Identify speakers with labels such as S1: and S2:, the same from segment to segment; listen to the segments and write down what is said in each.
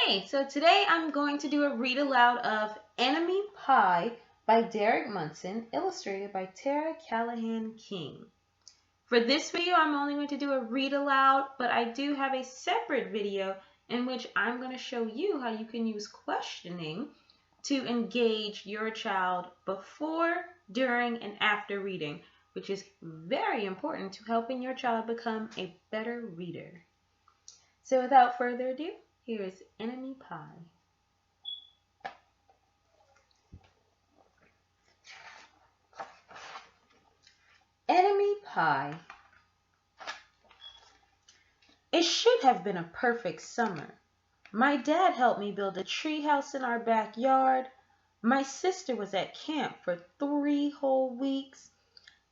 S1: Hey, so today I'm going to do a read aloud of Enemy Pie by Derek Munson, illustrated by Tara Callahan King. For this video, I'm only going to do a read aloud, but I do have a separate video in which I'm going to show you how you can use questioning to engage your child before, during, and after reading, which is very important to helping your child become a better reader. So without further ado, here is Enemy Pie. Enemy Pie. It should have been a perfect summer. My dad helped me build a treehouse in our backyard. My sister was at camp for 3 whole weeks.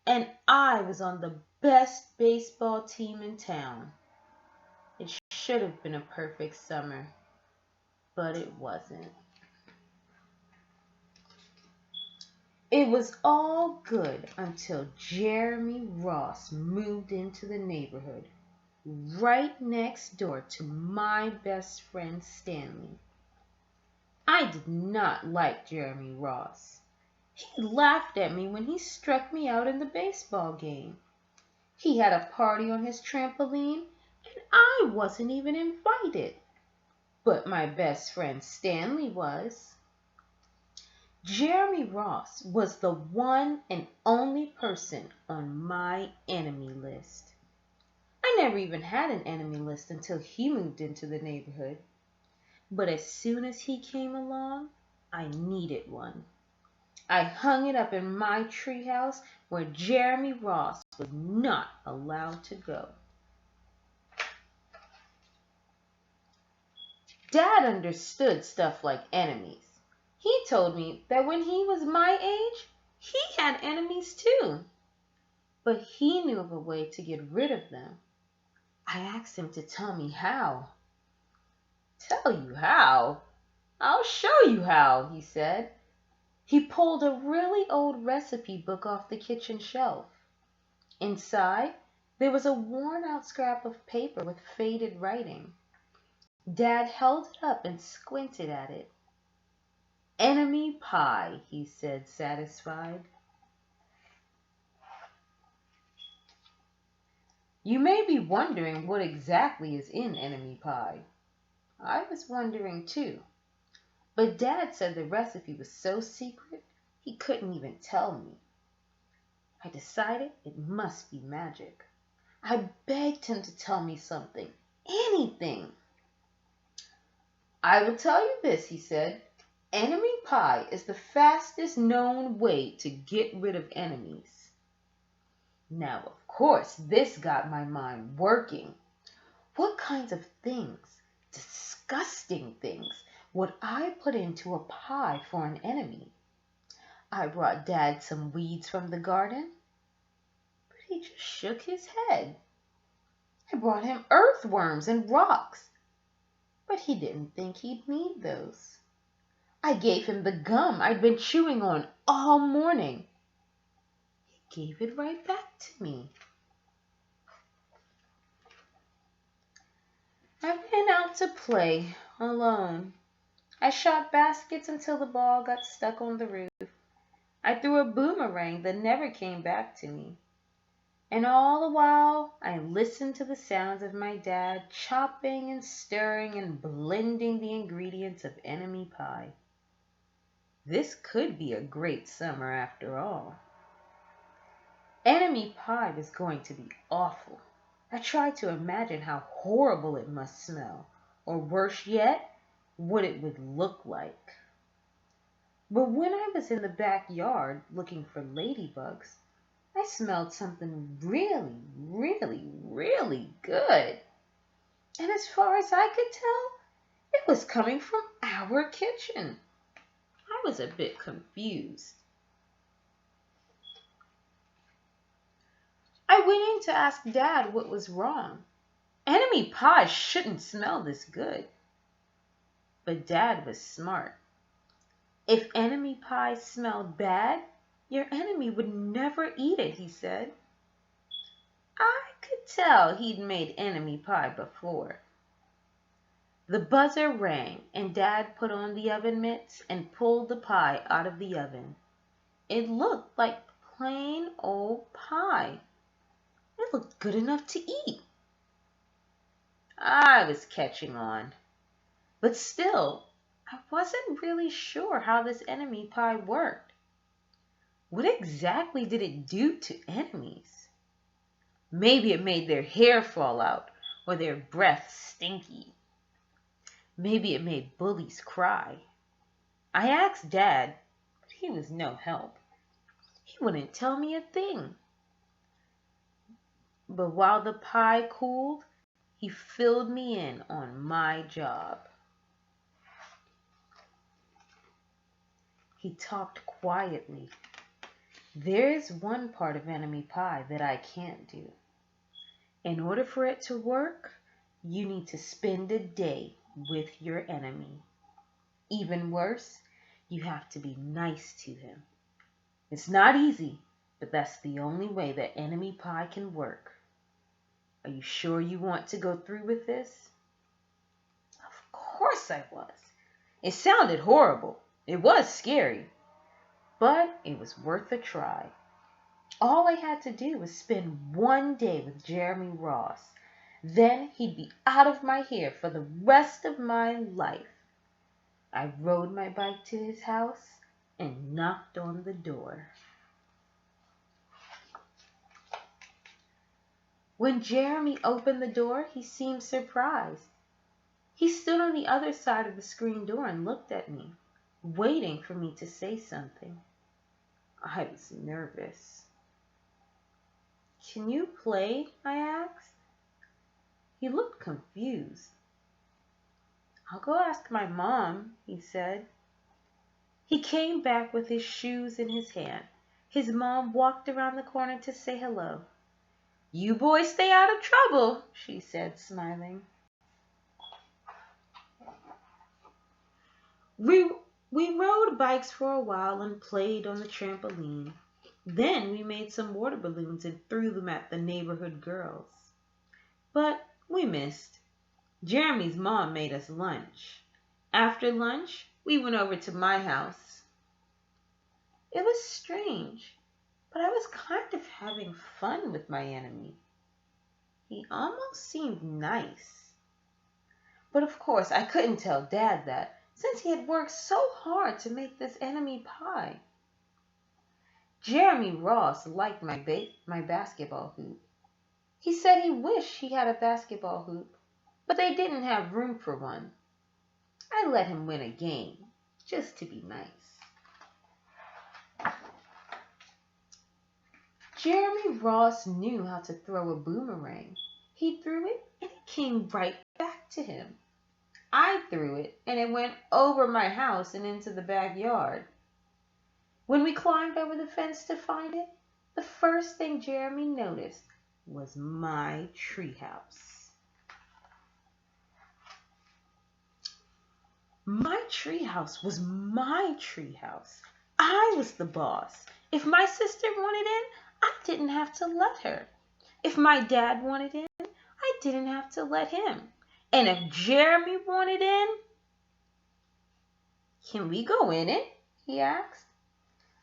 S1: And I was on the best baseball team in town. It should have been a perfect summer, but it wasn't. It was all good until Jeremy Ross moved into the neighborhood, right next door to my best friend Stanley. I did not like Jeremy Ross. He laughed at me when he struck me out in the baseball game. He had a party on his trampoline, and I wasn't even invited. But my best friend Stanley was. Jeremy Ross was the one and only person on my enemy list. I never even had an enemy list until he moved into the neighborhood. But as soon as he came along, I needed one. I hung it up in my treehouse where Jeremy Ross was not allowed to go. Dad understood stuff like enemies. He told me that when he was my age, he had enemies too. But he knew of a way to get rid of them. I asked him to tell me how. Tell you how? I'll show you how, he said. He pulled a really old recipe book off the kitchen shelf. Inside, there was a worn-out scrap of paper with faded writing. Dad held it up and squinted at it. Enemy pie, he said, satisfied. You may be wondering what exactly is in enemy pie. I was wondering too. But Dad said the recipe was so secret, he couldn't even tell me. I decided it must be magic. I begged him to tell me something, anything. I will tell you this, he said. Enemy pie is the fastest known way to get rid of enemies. Now, of course, this got my mind working. What kinds of things, disgusting things, would I put into a pie for an enemy? I brought Dad some weeds from the garden, but he just shook his head. I brought him earthworms and rocks, but he didn't think he'd need those. I gave him the gum I'd been chewing on all morning. He gave it right back to me. I went out to play alone. I shot baskets until the ball got stuck on the roof. I threw a boomerang that never came back to me. And all the while, I listened to the sounds of my dad chopping and stirring and blending the ingredients of enemy pie. This could be a great summer after all. Enemy pie was going to be awful. I tried to imagine how horrible it must smell, or worse yet, what it would look like. But when I was in the backyard looking for ladybugs, I smelled something really, really, really good. And as far as I could tell, it was coming from our kitchen. I was a bit confused. I went in to ask Dad what was wrong. Enemy pie shouldn't smell this good. But Dad was smart. If enemy pie smelled bad, your enemy would never eat it, he said. I could tell he'd made enemy pie before. The buzzer rang, and Dad put on the oven mitts and pulled the pie out of the oven. It looked like plain old pie. It looked good enough to eat. I was catching on, but still, I wasn't really sure how this enemy pie worked. What exactly did it do to enemies? Maybe it made their hair fall out or their breath stinky. Maybe it made bullies cry. I asked Dad, but he was no help. He wouldn't tell me a thing. But while the pie cooled, he filled me in on my job. He talked quietly. There is one part of enemy pie that I can't do. In order for it to work, you need to spend a day with your enemy. Even worse, you have to be nice to him. It's not easy, but that's the only way that enemy pie can work. Are you sure you want to go through with this? Of course I was. It sounded horrible. It was scary, but it was worth a try. All I had to do was spend one day with Jeremy Ross. Then he'd be out of my hair for the rest of my life. I rode my bike to his house and knocked on the door. When Jeremy opened the door, he seemed surprised. He stood on the other side of the screen door and looked at me, waiting for me to say something. I was nervous. "Can you play?" I asked. He looked confused. "I'll go ask my mom," he said. He came back with his shoes in his hand. His mom walked around the corner to say hello. "You boys stay out of trouble," she said, smiling. We rode bikes for a while and played on the trampoline. Then we made some water balloons and threw them at the neighborhood girls. But we missed. Jeremy's mom made us lunch. After lunch, we went over to my house. It was strange, but I was kind of having fun with my enemy. He almost seemed nice. But of course, I couldn't tell Dad that, since he had worked so hard to make this enemy pie. Jeremy Ross liked my basketball hoop. He said he wished he had a basketball hoop, but they didn't have room for one. I let him win a game, just to be nice. Jeremy Ross knew how to throw a boomerang. He threw it, and it came right back to him. I threw it, and it went over my house and into the backyard. When we climbed over the fence to find it, the first thing Jeremy noticed was my treehouse. My treehouse was my treehouse. I was the boss. If my sister wanted in, I didn't have to let her. If my dad wanted in, I didn't have to let him. And if Jeremy wanted in, "Can we go in it?" he asked.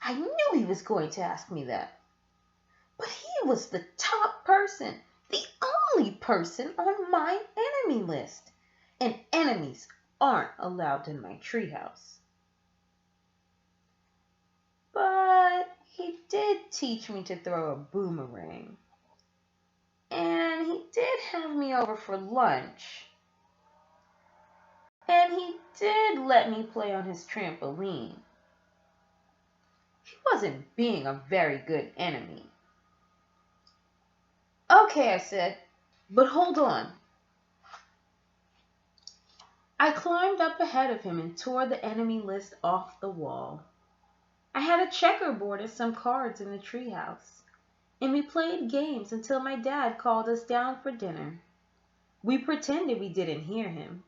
S1: I knew he was going to ask me that. But he was the top person, the only person on my enemy list. And enemies aren't allowed in my treehouse. But he did teach me to throw a boomerang. And he did have me over for lunch. And he did let me play on his trampoline. He wasn't being a very good enemy. "Okay," I said, "but hold on." I climbed up ahead of him and tore the enemy list off the wall. I had a checkerboard and some cards in the treehouse, and we played games until my dad called us down for dinner. We pretended we didn't hear him,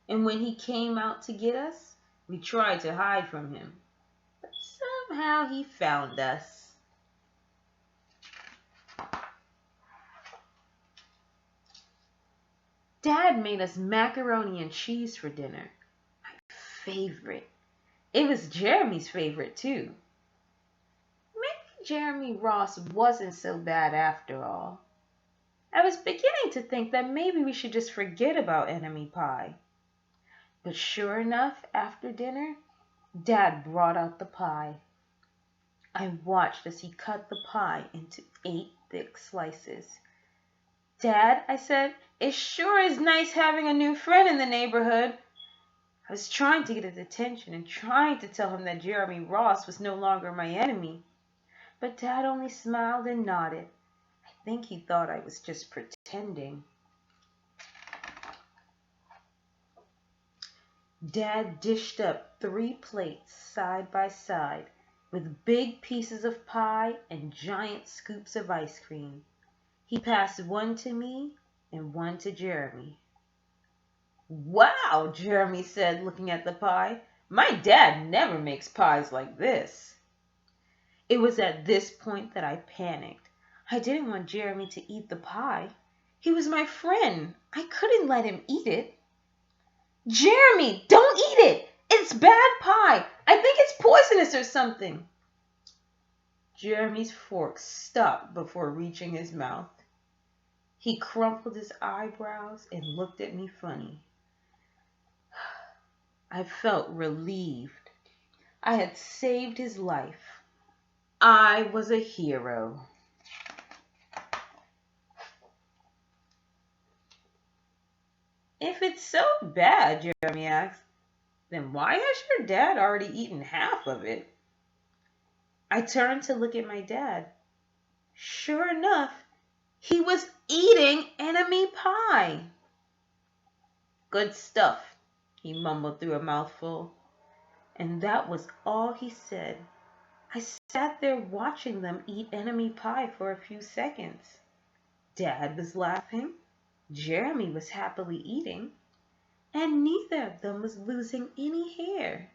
S1: and when he came out to get us, we tried to hide from him. But somehow he found us. Dad made us macaroni and cheese for dinner. My favorite. It was Jeremy's favorite too. Maybe Jeremy Ross wasn't so bad after all. I was beginning to think that maybe we should just forget about enemy pie. But sure enough, after dinner, Dad brought out the pie. I watched as he cut the pie into 8 thick slices. Dad, I said, it sure is nice having a new friend in the neighborhood. I was trying to get his attention and trying to tell him that Jeremy Ross was no longer my enemy. But Dad only smiled and nodded. I think he thought I was just pretending. Dad dished up 3 plates side by side with big pieces of pie and giant scoops of ice cream. He passed one to me and one to Jeremy. Wow, Jeremy said, looking at the pie. My dad never makes pies like this. It was at this point that I panicked. I didn't want Jeremy to eat the pie. He was my friend. I couldn't let him eat it. Jeremy, don't eat it! It's bad pie. I think it's poisonous or something. Jeremy's fork stopped before reaching his mouth. He crumpled his eyebrows and looked at me funny. I felt relieved. I had saved his life. I was a hero. If it's so bad, Jeremy asked, then why has your dad already eaten half of it? I turned to look at my dad. Sure enough, he was eating enemy pie. Good stuff, he mumbled through a mouthful. And that was all he said. I sat there watching them eat enemy pie for a few seconds. Dad was laughing. Jeremy was happily eating. And neither of them was losing any hair.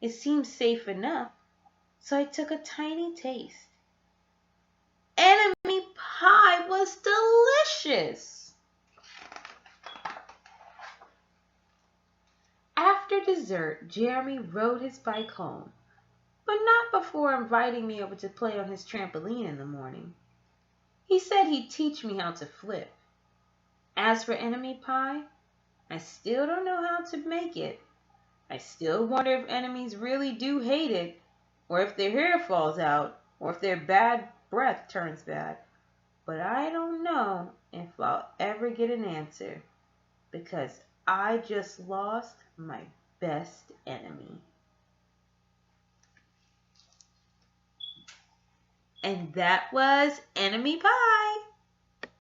S1: It seemed safe enough, so I took a tiny taste. Enemy pie was delicious. After dessert, Jeremy rode his bike home, but not before inviting me over to play on his trampoline in the morning. He said he'd teach me how to flip. As for enemy pie, I still don't know how to make it. I still wonder if enemies really do hate it, or if their hair falls out, or if their bad breath turns bad. But I don't know if I'll ever get an answer, because I just lost my best enemy. And that was Enemy Pie.